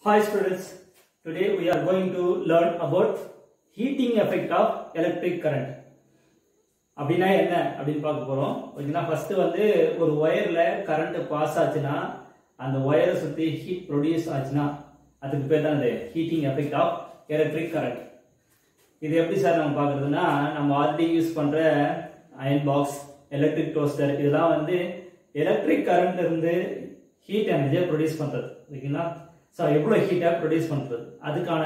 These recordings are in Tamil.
Hi students, today we are going to learn about heating effect of electric current. அப்படினா என்ன அப்படினு பார்க்க போறோம். ஓகேனா ஃபர்ஸ்ட் வந்து ஒரு வயர்ல கரண்ட் பாஸ் ஆச்சுனா அந்த வயரை சுத்தி ஹீட் ப்ரொடியூஸ் ஆச்சுனா அதுக்கு பேர் தான் heating effect of electric current. இது எப்படி சார் நம்ம பார்க்கிறதுனா நம்ம ஆல்ரெடி யூஸ் பண்ற அயன் பாக்ஸ், எலக்ட்ரிக் டோஸ்டர் இதெல்லாம் வந்து எலக்ட்ரிக் கரண்ட்ல இருந்து ஹீட் எனர்ஜியை ப்ரொடியூஸ் பண்றது. ஓகேங்களா? சோ எவ்வளவு ஹீட்டை ப்ரொடியூஸ் பண்றது அதுக்கான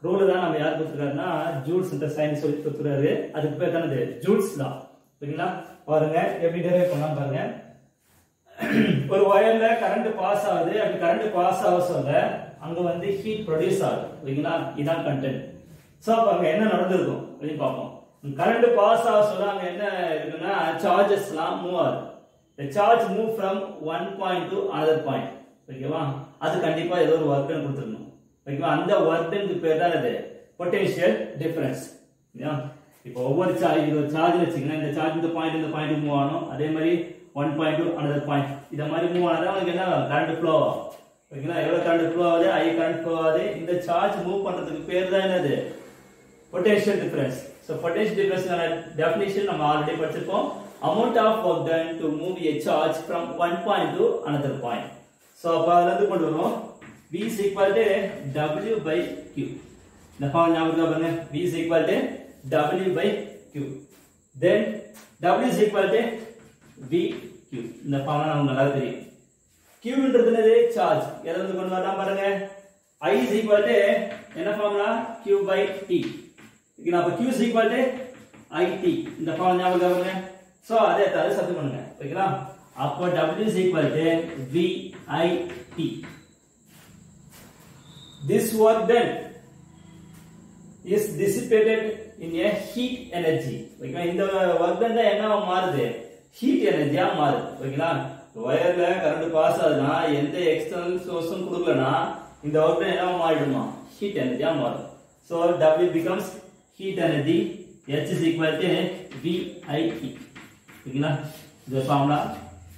ரூல் தான் நம்ம யார் கொடுத்துருக்காருன்னா ஜூல்ஸ் இந்த சயின்ஸ் சொல்லி கொடுத்துருக்காரு. அதுக்கு பேர் தான் இது ஜூல்ஸ் தான். ஓகேங்களா? பாருங்க எப்படி டெரைவ் பண்ணலாம் பாருங்க. ஒரு வயர்ல கரண்ட் பாஸ் ஆகுது. அப்படி கரண்ட் பாஸ் ஆக சொல்ல அங்க வந்து ஹீட் ப்ரொடியூஸ் ஆகுது. ஓகேங்களா? இதான் கண்டென்ட். சோ பாருங்க என்ன நடந்திருக்கும் அப்படின்னு பார்ப்போம். கரண்ட் பாஸ் ஆக சொல்ல அங்க என்ன இருக்குன்னா சார்ஜஸ்லாம் மூவ் ஆகுது. The charge move from one point to another point. ஓகேவா? அது கண்டிப்பா ஏதோ ஒரு வர்க் டன் கொடுத்துடணும். ஓகேவா? அந்த வர்க் டனுக்கு பேர் தான் இது பொட்டன்ஷியல் டிஃபரன்ஸ். ஓகேவா? இப்போ ஒவ்வொரு சார்ஜ் இது ஒரு சார்ஜ் வச்சுக்கங்க. இந்த சார்ஜ் இந்த பாயிண்ட் மூவ் ஆகணும். அதே மாதிரி one point to another point. இத மாதிரி மூவ் ஆனதா உங்களுக்கு என்ன கரண்ட் ஃப்ளோ ஆகும். ஓகேங்களா? எவ்வளவு கரண்ட் ஃப்ளோ ஆகுது? I கரண்ட் ஃப்ளோ ஆகுது. இந்த சார்ஜ் மூவ் பண்றதுக்கு பேர் தான் என்னது பொட்டன்ஷியல் டிஃபரன்ஸ். சோ பொட்டன்ஷியல் டிஃபரன்ஸ்க்கான டெஃபினிஷன் நம்ம ஆல்ரெடி படிச்சிருப்போம். Amount of work done to move a charge from one point to another point. So அப்ப அதுல இருந்து கொண்டு வரோம் V is equal to W by Q. இந்த ஃபார்முலா ஞாபகம் பாருங்க. V is equal to W by Q. Then W is equal to VQ. இந்த ஃபார்முலா நமக்கு நல்லா தெரியும். Q ன்றது என்னது? சார்ஜ். எதை வந்து கொண்டு வரலாம் பாருங்க. I is equal to என்ன ஃபார்முலா? Q by T. ஓகேனா? அப்ப Q is equal to IT. இந்த ஃபார்முலா ஞாபகம் பாருங்க. So அதே தர சப்ஸ்டிட் பண்ணுங்க. ஓகேங்களா? அப்ப W is equal to VIT. This work done is dissipated in a heat energy. ஓகேங்களா? இந்த work done தான் என்னவா மாறுது? ஹீட் எனர்ஜியா மாறுது. ஓகேங்களா? வயர்ல கரண்ட் பாஸ் ஆகுதுனா எந்த எக்ஸ்டர்னல் சோர்ஸும் கொடுக்கலனா இந்த work done என்னவா மாறிடுமா? ஹீட் எனர்ஜியா மாறும். So W becomes heat energy. H is equal to VIT. ஓகேங்களா? இந்த ஃபார்முலா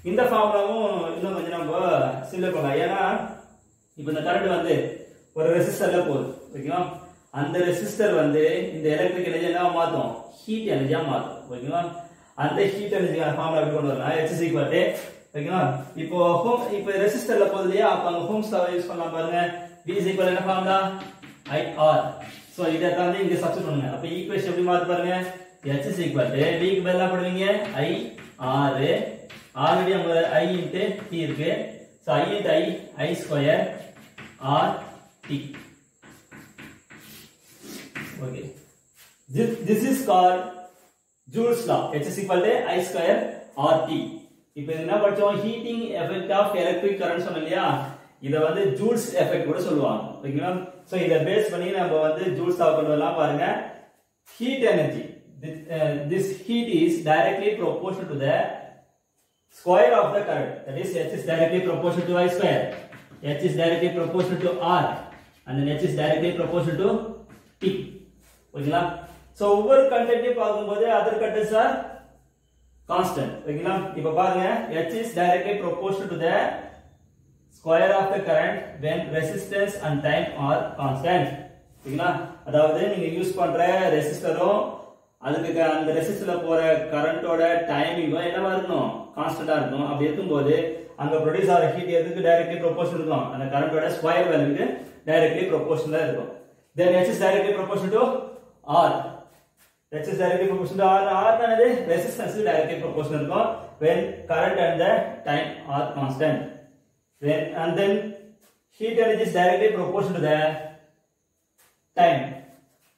இந்த ஃபார்முலாவும் இன்னும் கொஞ்சம் நம்ம சிம்பிள் பண்ணலாம். ஏன்னா இப்போ இந்த கரண்ட் வந்து ஒரு ரெசிஸ்டர்ல போகுது. ஓகேங்களா? அந்த ரெசிஸ்டர் வந்து இந்த எலக்ட்ரிக் எனர்ஜி என்ன மாத்தும்? ஹீட் எனர்ஜியா மாத்தும். ஓகேங்களா? அந்த ஹீட் எனர்ஜியான ஃபார்முலா எப்படி கொண்டு வரலாம்? H is equal to ஓகேங்களா? இப்போ ரெசிஸ்டர்ல போகுது இல்லையா? அப்ப அங்க ஹோம்ஸ் லா யூஸ் பண்ணலாம் பாருங்க. V is equal to என்ன ஃபார்முலா? IR. சோ இத தான் இங்க சப்ஸ்டிட் பண்ணுங்க. அப்ப ஈக்குவேஷன் எப்படி மாத்து பாருங்க. H is equal to V க்கு பதிலா போடுவீங்க IR. ஆல்ரெடி அங்க I into T இருக்கு. So I into I square RT. Okay. This is called Joule's law. H is equal to I square RT. இப்போ என்ன படிச்சோம்? Heating effect of electric current சொன்னோம் இல்லையா? இத வந்து ஜூல்ஸ் எஃபெக்ட் கூட சொல்லுவாங்க. ஓகேங்களா? சோ இத பேஸ் பண்ணி நம்ம வந்து ஜூல்ஸ் லா கொண்டு வரலாம் பாருங்க. Heat energy. This heat is directly proportional to the square of the current. That is H is directly proportional to I square. H is directly proportional to R. And then H is directly proportional to T. ஓகேங்களா? சோ ஒவ்வொரு கண்டென்ட்டையும் பார்க்கும்போது other contents are constant. ஓகேங்களா? இப்போ பாருங்க H is directly proportional to the square of the current when resistance and time are constant. ஓகேங்களா? அதாவது நீங்க யூஸ் பண்ற ரெசிஸ்டரும் அதுக்கு அந்த ரெசிஸ்டர்ல போற கரண்டோட டைமிங்கும் என்னவா இருக்கணும்? கான்ஸ்டன்டா இருக்கணும். அப்படி இருக்கும்போது அங்க ப்ரொடியூஸ் ஆகிற ஹீட் எதுக்கு டைரக்ட்லி ப்ரொபோர்ஷனல் இருக்கும்? அந்த கரண்டோட ஸ்கொயர் வேல்யூக்கு டைரக்ட்லி ப்ரொபோர்ஷனலா இருக்கும். Then H is directly proportional to R. H is directly proportional to R. R என்னது? ரெசிஸ்டன்ஸ் டைரக்ட்லி ப்ரொபோர்ஷனல் இருக்கும் when current and the time are constant. And then heat energy is directly proportional to the time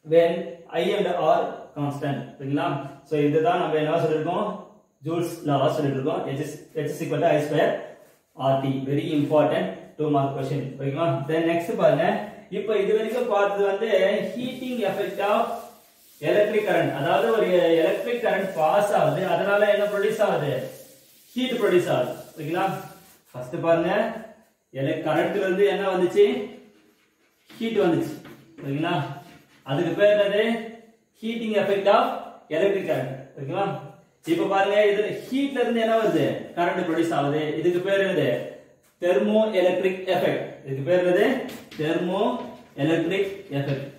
when I and R constant. ஓகேங்களா? சோ இதுதான் நம்ம என்ன சொல்லிருக்கோம்? ஜூல்ஸ் லா சொல்லிருக்கோம். H is equal to I square RT. Very important 2 mark question. ஓகேங்களா? then next பாருங்க. இப்போ இது வரைக்கும் பார்த்தது வந்து heating effect of electric current. அதாவது ஒரு எலக்ட்ரிக் கரண்ட் பாஸ் ஆகுது. அதனால என்ன ப்ரொடியூஸ் ஆகுது? ஹீட் ப்ரொடியூஸ் ஆகுது. ஓகேங்களா? ஃபர்ஸ்ட் பாருங்க கரண்ட்ல இருந்து என்ன வந்துச்சு? ஹீட் வந்துச்சு. ஓகேங்களா? அதுக்கு பேர் என்னது? Heating effect of electric current. ஓகேவா? இப்போ பாருங்க இதுல ஹீட்ல இருந்து என்ன வருது? கரண்ட் ப்ரொடியூஸ் ஆகுது. இதுக்கு பேர் என்னது? Thermo electric effect. இதுக்கு பேர் என்னது? Thermo electric effect.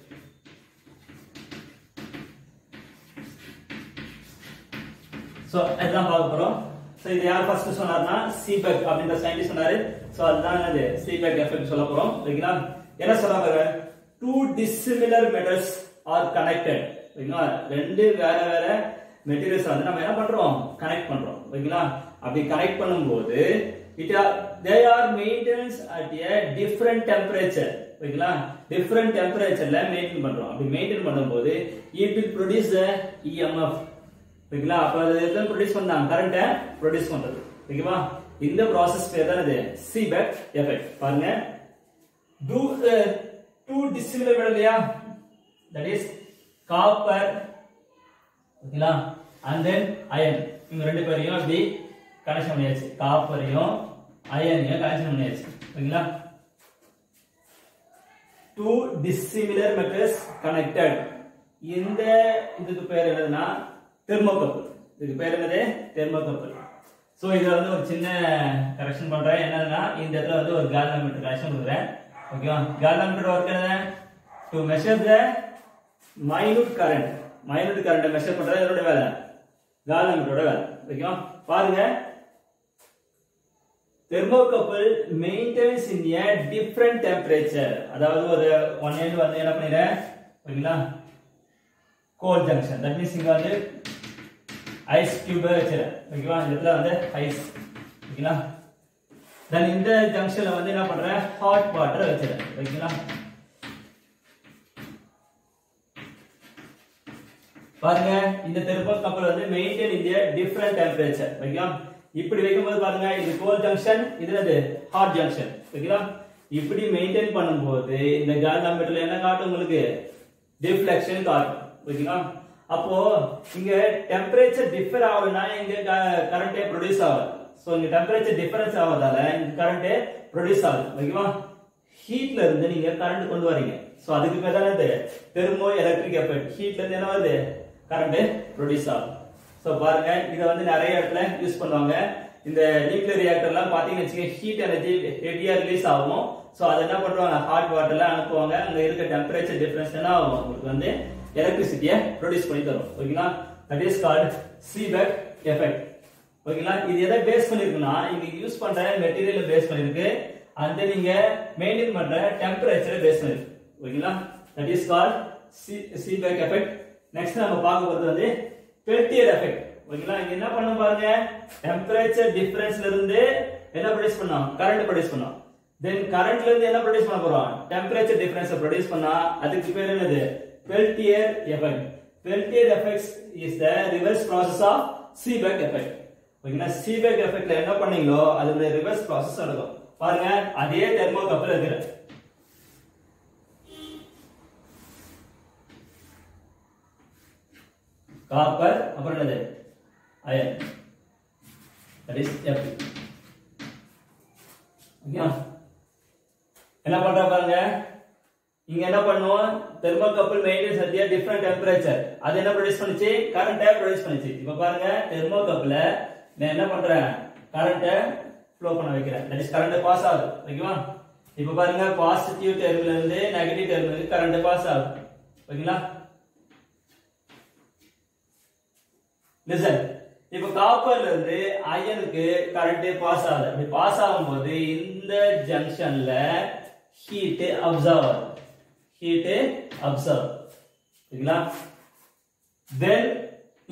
சோ அதான் பார்க்க போறோம். சோ இது யார் ஃபர்ஸ்ட் சொன்னார்னா சீபெக் அப்படின்ற சயின்டிஸ்ட் சொன்னாரு. சோ அதுதான் என்னது சீபெக் எஃபெக்ட் சொல்ல போறோம். ஓகேங்களா? என்ன சொல்றாங்க? two dissimilar metals are connected. ஓகேங்களா? ரெண்டு வேற வேற மெட்டீரியல்ஸ் வந்து நம்ம என்ன பண்றோம்? கனெக்ட் பண்றோம். ஓகேங்களா? அப்படி கனெக்ட் பண்ணும்போது they are maintained at a different temperature. ஓகேங்களா? different temperatureல மெயின்டைன் பண்றோம். அப்படி மெயின்டைன் பண்ணும்போது it will produce the EMF. ஓகேங்களா? அப்ப அது எல்லாம் ப்ரொடியூஸ் பண்ணாங்க, கரண்ட ப்ரொடியூஸ் பண்றது. ஓகேவா? இந்த process பேர் தான் இது Seebeck effect. பாருங்க, two dissimilar metal இல்லையா, that is copper, ஓகேங்களா, and then iron. இவங்க ரெண்டு பேரையும் அப்படி கனெக்ஷன் பண்ணியாச்சு. காப்பரையும் அயனையும் கனெக்ஷன் பண்ணியாச்சு. ஓகேங்களா? two dissimilar metals connected. இந்த இதுக்கு பேர் என்னதுன்னா தெர்மோகப்பிள். இதுக்கு பேர் என்னது? தெர்மோகப்பிள். சோ இதுல வந்து ஒரு சின்ன கரெக்ஷன் பண்றேன். என்னன்னா இந்த இடத்துல வந்து ஒரு கால்வனோமீட்டர் கனெக்ஷன் கொடுக்குறேன். ஓகேவா? கால்வனோமீட்டர் ஒர்க் என்ன? To measure the minute current. Minute current measure பண்றது என்னோட வேலை, கால்வனோமீட்டரோட வேலை. ஓகேவா? பாருங்க, thermocouple maintenance in a different temperature. அதாவது ஒரு ஒன் எண்ட் வந்து என்ன பண்ணிடுறேன், ஓகேங்களா, கோல்ட் ஜங்ஷன். தட் மீன்ஸ் இங்க வந்து ஐஸ் கியூப் வச்சிரேன். ஓகேவா? இந்த இடத்துல வந்து ஐஸ். ஓகேங்களா? தென் இந்த ஜங்ஷன்ல வந்து என்ன பண்றேன், ஹாட் வாட்டர் வச்சிரேன். ஓகேங்களா? பாருங்க, இந்த தெர்மோகப்பிள் வந்து maintain in a different temperature. ஓகேவா? இப்படி வைக்கும்போது பாருங்க, இது கோல்ட் ஜங்ஷன், இது என்னது ஹாட் ஜங்ஷன். ஓகேங்களா? இப்படி மெயின்டைன் பண்ணும்போது இந்த கால்வனோமீட்டர்ல என்ன காட்டும் உங்களுக்கு? டிஃப்ளெக்ஷன் காட்டும். ஓகேங்களா? அப்போ இங்க டெம்பரேச்சர் டிஃபர் ஆகலனா இங்க கரண்டே ப்ரொடியூஸ் ஆகும். சோ இங்க டெம்பரேச்சர் டிஃபரன்ஸ் ஆவதால இங்க கரண்டே ப்ரொடியூஸ் ஆகும். ஓகேவா? ஹீட்ல இருந்து நீங்க கரண்ட் கொண்டு வரீங்க. சோ அதுக்கு பேர் தான் இது தெர்மோ எலக்ட்ரிக் எஃபெக்ட். ஹீட்ல இருந்து என்ன வருது? கரண்ட் ப்ரொடியூஸ் ஆகும். சோ பாருங்க, இத வந்து நிறைய இடத்துல யூஸ் பண்ணுவாங்க. இந்த நியூக்ளியர் ரியாக்டர்லாம் பாத்தீங்கன்னு வெச்சீங்க, ஹீட் எனர்ஜி ஹெவியா ரிலீஸ் ஆகும். சோ அத என்ன பண்றாங்க, ஹாட் வாட்டர்ல அனுப்புவாங்க. அங்க இருக்க டெம்பரேச்சர் டிஃபரன்ஸ் என்ன ஆகும், உங்களுக்கு வந்து எலக்ட்ரிசிட்டியை ப்ரொடியூஸ் பண்ணி தரும். ஓகேங்களா? That is called Seebeck effect. ஓகேங்களா? இது எதை பேஸ் பண்ணிருக்குன்னா, இங்க யூஸ் பண்ற மெட்டீரியல் பேஸ் பண்ணிருக்கு, and then நீங்க மெயின்டைன் பண்ற டெம்பரேச்சரை பேஸ் பண்ணிருக்கு. ஓகேங்களா? That is called Seebeck effect. Next நம்ம பார்க்க போறது வந்து பெல்டியர் எஃபெக்ட். ஓகேங்களா? இங்க என்ன பண்ணணும் பாருங்க, டெம்பரேச்சர் டிஃபரன்ஸ்ல இருந்து என்ன ப்ரொடியூஸ் பண்ணோம், கரண்ட் ப்ரொடியூஸ் பண்ணோம். தென் கரண்ட்ல இருந்து என்ன ப்ரொடியூஸ் பண்ண போறோம், டெம்பரேச்சர் டிஃபரன்ஸ் ப்ரொடியூஸ் பண்ணா அதுக்கு பேர் என்னது, Peltier effect. Peltier effect is the reverse process of Seebeck effect. ஓகேங்களா? Seebeck effectல என்ன பண்ணீங்களோ அதோட ரிவர்ஸ் process நடக்கும். பாருங்க, அதே தெர்மோகப்பிள் இருக்கு. காப்பர், அப்புறம் என்னது, அயன். that is Fe. ஓகேங்களா? என்ன பண்ற பாருங்க, இங்க என்ன பண்ணுவோம், thermocouple maintenance at a different temperature. அது என்ன ப்ரொடியூஸ் பண்ணுச்சு, கரண்ட ப்ரொடியூஸ் பண்ணுச்சு. இப்போ பாருங்க, தெர்மோகப்பிள்ல நான் என்ன பண்றேன், கரண்ட ஃப்ளோ பண்ண வைக்கிறேன். தட் இஸ் கரண்ட் பாஸ் ஆகுது. ஓகேவா? இப்போ பாருங்க, பாசிட்டிவ் டெர்மினல்ல இருந்து நெகட்டிவ் டெர்மினலுக்கு கரண்ட் பாஸ் ஆகுது. ஓகேங்களா? லிசன், இப்போ காப்பர்ல இருந்து அயனுக்கு கரண்ட் பாஸ் ஆகுது. அப்படி பாஸ் ஆகும்போது இந்த ஜங்ஷன்ல ஹீட் அப்சர்வ் ஆகுது. Heat observe. ஓகேங்களா? தென்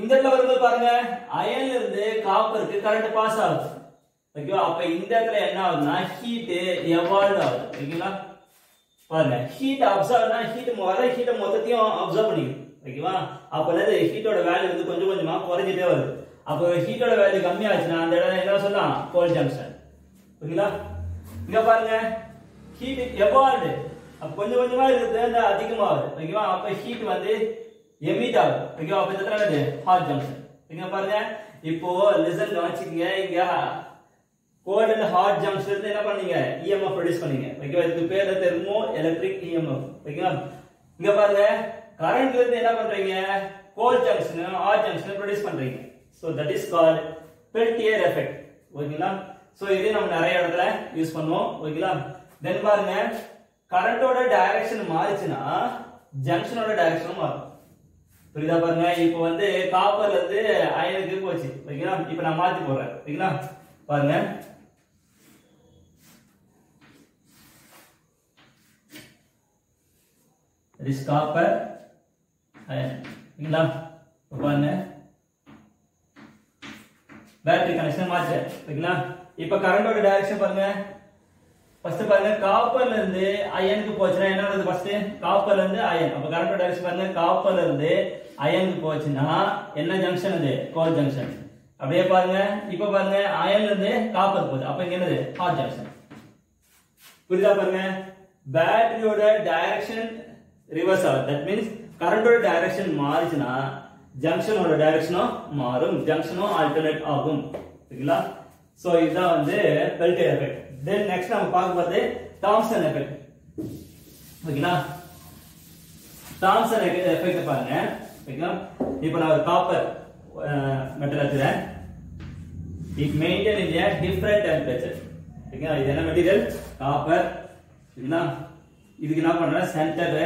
இந்த இடத்துல வரும்போது பாருங்க, அயன்ல இருந்து காப்பருக்கு கரண்ட் பாஸ் ஆகுது. ஓகேவா? அப்ப இந்த இடத்துல என்ன ஆகுதுன்னா ஹீட் எவால்வ் ஆகுது. ஓகேங்களா? பாருங்க, ஹீட் அப்சர்வ்னா ஹீட் வர ஹீட் மொத்தத்தையும் அப்சர்வ் பண்ணிக்குது. ஓகேவா? அப்ப என்னது, ஹீட்டோட வேல்யூ வந்து கொஞ்சம் கொஞ்சமா குறைஞ்சிட்டே வருது. அப்போ ஹீட்டோட வேல்யூ கம்மியாச்சுன்னா அந்த இடம் என்ன சொல்லலாம், கோல்ட் ஜங்ஷன். ஓகேங்களா? இங்க பாருங்க, ஹீட் எவால்வ், அப்ப கொஞ்சம் கொஞ்சமா இருக்கிறது அதிகமாகுது. ஓகேவா? அப்ப ஹீட் வந்து எமிட் ஆகுது. ஓகேவா? அப்ப இந்த இடத்துல என்னது, ஹாட் ஜங்ஷன். இங்க பாருங்க, இப்போ லிசன் கவனிச்சுக்கங்க, இங்க கோல்ட் அண்ட் ஹாட் ஜங்ஷன்ல இருந்து என்ன பண்ணீங்க, இஎம்எஃப் ப்ரொடியூஸ் பண்ணீங்க. ஓகேவா? இதுக்கு பேர் தெர்மோ எலக்ட்ரிக் இஎம்எஃப். ஓகேவா? இங்க பாருங்க, கரண்ட்ல இருந்து என்ன பண்றீங்க, cold junction hot junction produce பண்றீங்க. So that is called Peltier effect. ஓகேங்களா? சோ இது நம்ம நிறைய இடத்துல யூஸ் பண்ணுவோம் ஓகேங்களா. தென் பாருங்க கரண்டோட டைரக்ஷன் மாறிச்சுன்னா ஜங்ஷனோட டைரக்ஷனும் மாறும். புரியுதா பாருங்க. இப்போ வந்து காப்பர்ல இருந்து அயனுக்கு போச்சு ஓகேங்களா. இப்போ நான் மாத்தி போடுறேன் ஓகேங்களா. பாருங்க this copper iron ஓகேங்களா. பாருங்க பேட்டரி கனெக்ஷன் மாற்றேன் ஓகேங்களா. இப்போ கரண்டோட டைரக்ஷன் பாருங்க. ஃபர்ஸ்ட் பாருங்க காப்பர்ல இருந்து அயனுக்கு போச்சுனா என்ன நடக்குது? ஃபர்ஸ்ட் காப்பர்ல இருந்து அயன். அப்ப கரண்டோட டைரக்ஷன் பாருங்க காப்பர்ல இருந்து அயனுக்கு போச்சுனா என்ன ஜங்ஷன் அது? கோல் ஜங்ஷன். அப்படியே பாருங்க இப்போ பாருங்க அயன்ல இருந்து காப்பர் போகுது. அப்ப இங்க என்னது? Hot junction. புரியுதா பாருங்க. பேட்டரியோட டைரக்ஷன் ரிவர்ஸ் ஆகும். தட் மீன்ஸ் கரண்டோட டைரக்ஷன் மாறிச்சுனா ஜங்ஷனோட டைரக்ஷனும் மாறும். ஜங்ஷனும் ஆல்டர்னேட் ஆகும் ஓகேங்களா. சோ இதுதான் வந்து பெல்டியர் எஃபெக்ட். தென் நெக்ஸ்ட் நம்ம பார்க்க போறது தாம்சன் எஃபெக்ட் ஓகேங்களா. தாம்சன் எஃபெக்ட் பாருங்க ஓகேங்களா. இப்போ நான் ஒரு காப்பர் மெட்டல் எடுத்துறேன். It maintain in a different temperature ஓகேங்களா. இது என்ன மெட்டீரியல்? காப்பர் ஓகேங்களா. இதுக்கு என்ன பண்றேன்? சென்டர்ல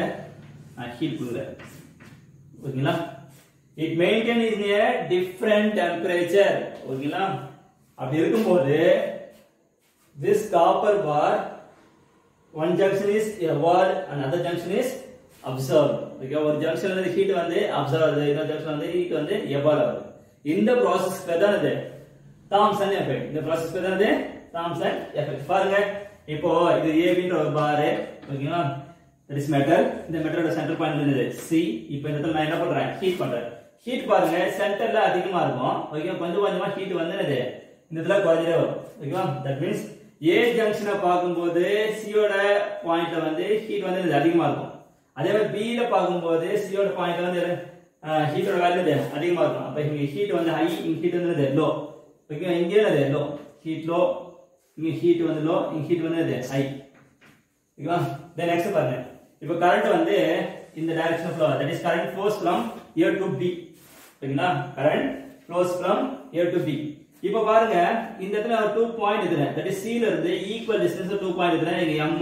ஹீட் கொடுக்குறேன் ஓகேங்களா. It maintain in a different temperature ஓகேங்களா. அப்படி இருக்கும்போது this copper bar one junction is evolved another junction is absorbed okay. ஒரு ஜங்ஷன்ல இருந்து ஹீட் வந்து அப்சர்வ் ஆகுது, இன்னொரு ஜங்ஷன்ல இருந்து ஹீட் வந்து எவால்வ் ஆகுது. இந்த process பேர் தான் இது தாம்சன் எஃபெக்ட். இந்த process பேர் தான் இது தாம்சன் எஃபெக்ட். பாருங்க இப்போ இது AB ன்ற ஒரு பார் ஓகேங்களா. that is metal. இந்த மெட்டலோட சென்டர் பாயிண்ட் என்னது? C. இப்போ இந்த இடத்துல நான் என்ன பண்றேன்? ஹீட் பண்றேன். ஹீட் பாருங்க சென்டர்ல அதிகமா இருக்கும் ஓகே. கொஞ்சம் கொஞ்சமா ஹீட் வந்து என்னது இந்த இடத்துல குறைஞ்சிட்டே வரும் ஓகேவா. தட் மீன்ஸ் A ஜங்ஷனை பார்க்கும்போது C யோட பாயிண்ட்ல வந்து ஹீட் வந்து அதிகமா இருக்கும். அதே மாதிரி B ல பார்க்கும்போது C யோட பாயிண்ட்ல வந்து ஹீட்டோட வேல்யூ அதிகமா இருக்கும். அப்ப இங்க ஹீட் வந்து ஹை, இங்க ஹீட் வந்து லோ ஓகே. இங்க என்னது? லோ ஹீட் லோ, இங்க ஹீட் வந்து லோ, இங்க ஹீட் வந்து ஹை ஓகேவா. தென் நெக்ஸ்ட் பாருங்க இப்போ கரண்ட் வந்து இந்த direction flow. That is current flows from A to B ஓகேங்களா. Current flows from A to B. இப்போ பாருங்க இந்த இடத்துல 2 பாயிண்ட் இருக்குறேன். தட் இஸ் C ல இருந்து ஈக்குவல் டிஸ்டன்ஸ் 2 பாயிண்ட் இருக்குறேன். இங்க M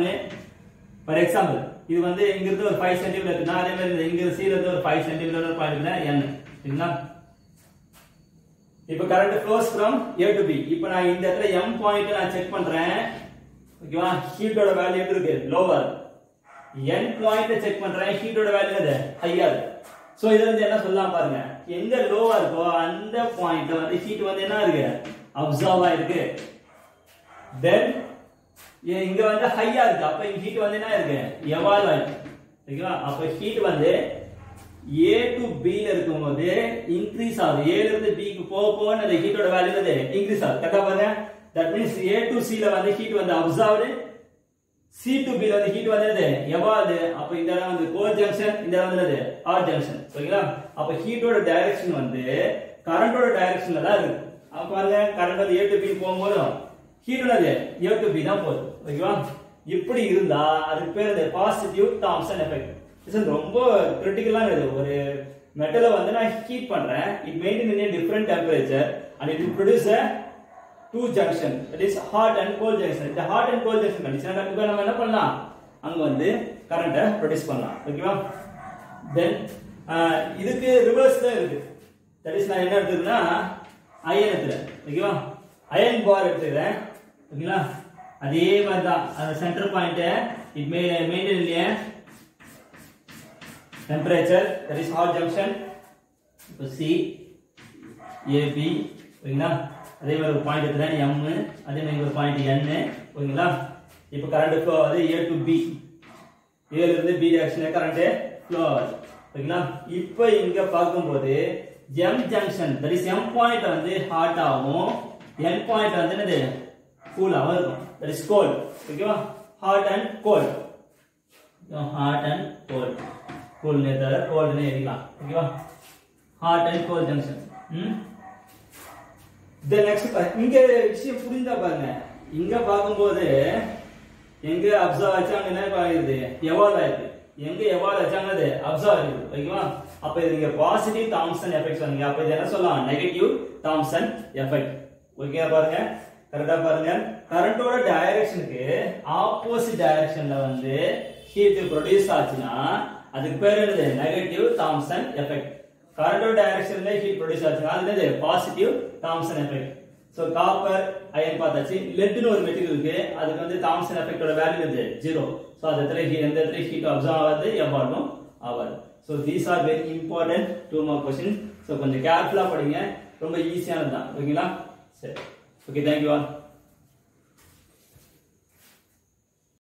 ஃபார் எக்ஸாம்பிள் இது வந்து இங்க இருந்து ஒரு 5 cm இருக்குனா அதே மாதிரி இங்க C ல இருந்து ஒரு 5 cm ஒரு பாயிண்ட் இருக்குனா N சரிங்களா. இப்போ current flows from A to B. இப்போ நான் இந்த இடத்துல M பாயிண்ட் நான் செக் பண்றேன் ஓகேவா. ஹீட்டோட வேல்யூ எப்படி இருக்கு? லோவர். N பாயிண்ட் செக் பண்றேன், ஹீட்டோட வேல்யூ என்னது? ஹையா இருக்கு. சோ இதுல இருந்து என்ன சொல்லலாம் பாருங்க, எங்க லோவா இருக்கோ அந்த பாயிண்ட் வந்து ஹீட் வந்து என்ன இருக்கு? அப்சார்ப் ஆயிருக்கு. தென் இங்க வந்து ஹையா இருக்கு. அப்ப இங்க ஹீட் வந்து என்ன இருக்கு? எவால்வ் ஆயிருக்கு ஓகேவா. அப்ப ஹீட் வந்து A to B ல இருக்கும்போது இன்கிரீஸ் ஆகுது. A ல இருந்து B க்கு போக அந்த ஹீட்டோட வேல்யூ வந்து இன்கிரீஸ் ஆகுது. கரெக்ட்டா பாருங்க. That means A to C ல வந்து ஹீட் வந்து அப்சார்ப்டு, C to B ல வந்து ஹீட் வந்து எவால்வ்டு. அப்ப இந்த இடம் வந்து கோல்ட் ஜங்ஷன், இந்த இடம் வந்து ஹாட் ஜங்ஷன் ஓகேங்களா. அப்ப ஹீட்டோட டைரக்ஷன் வந்து கரண்டோட டைரக்ஷன்ல தான் இருக்கு. அப்ப பாருங்க கரண்ட் வந்து A to B போகும்போது ஹீட் வந்து A to B தான் போகுது ஓகேவா. இப்படி இருந்தா அதுக்கு பேர் பாசிட்டிவ் தாம்சன் எஃபெக்ட். இது ரொம்ப கிரிட்டிக்கலான இது. ஒரு மெட்டலை வந்து நான் ஹீட் பண்றேன், it maintain in a different temperature and it will produce a two junction, that is hot and cold junction. இந்த hot and cold junction condition கண்டிப்பா நம்ம என்ன பண்ணலாம், அங்க வந்து கரண்ட்டை ப்ரொடியூஸ் பண்ணலாம் ஓகேவா. தென் இதுக்கு ரிவர்ஸ் தான் இருக்கு. தட் இஸ் நான் என்ன எடுத்துக்கிறேன்னா அயன் எடுத்துறேன் ஓகேவா. அயன் பார் எடுத்துக்கிறேன் ஓகேங்களா. அதே மாதிரி தான் அந்த சென்டர் பாயிண்ட் இட் மெயின்டைன் இல்லையா temperature, that is hot junction. இப்போ C A B ஓகேங்களா. அதே மாதிரி ஒரு பாயிண்ட் எடுத்துறேன் M, அதே மாதிரி ஒரு பாயிண்ட் N ஓகேங்களா. இப்போ கரண்ட் ஃப்ளோ ஆகுது A to B, A ல இருந்து B டைரக்ஷன்ல கரண்ட் ஃப்ளோ ஆகுது ஓகேங்களா. இப்போ இங்க பார்க்கும்போது M junction, that is M point வந்து ஹாட் ஆகும், N பாயிண்ட் வந்து என்னது கூல் ஆகும் இருக்கும், that is cold ஓகேவா. hot and cold, hot and cold, cool neither cold னே எழுதலாம் ஓகேவா. hot and cold junction. the next இங்க விஷயம் புரிந்தா பாருங்க. இங்க பாக்கும்போது எங்க அப்சர்வ் ஆச்சாங்க என்ன ஆகுது, எவால்வ் ஆயிருக்கு. எங்க எவால்வ் ஆச்சாங்க அது அப்சர்வ் ஆயிருக்கு ஓகேவா. அப்ப இது இங்க பாசிட்டிவ் தாம்சன் எஃபெக்ட் சொன்னீங்க. அப்ப இது என்ன சொல்லலாம், நெகட்டிவ் தாம்சன் எஃபெக்ட் ஓகே. பாருங்க கரெக்டா பாருங்க கரண்டோட டைரக்ஷனுக்கு ஆப்போசிட் டைரக்ஷன்ல வந்து ஹீட் ப்ரொடியூஸ் ஆச்சுன்னா அதுக்கு பேர் என்னது நெகட்டிவ் தாம்சன் எஃபெக்ட் கரண்டோட டைரக்ஷன்ல ஹீட் ப்ரொடியூஸ் ஆச்சுன்னா அது என்னது positive Thomson effect so copper iron பார்த்தாச்சு லெட்னு ஒரு மெட்டீரியல் இருக்கு அதுக்கு வந்து தாம்சன் எஃபெக்ட்டோட வேல்யூ வந்து 0 சோ அந்த இடத்துல எந்த இடத்துல ஹீட் அப்சர்வ் ஆகாது எவால்வும் ஆகாது so these are very important 2 mark questions so கொஞ்சம் கேர்ஃபுல்லா படிங்க ரொம்ப ஈஸியானது தான் ஓகேங்களா சரி ஓகே thank you all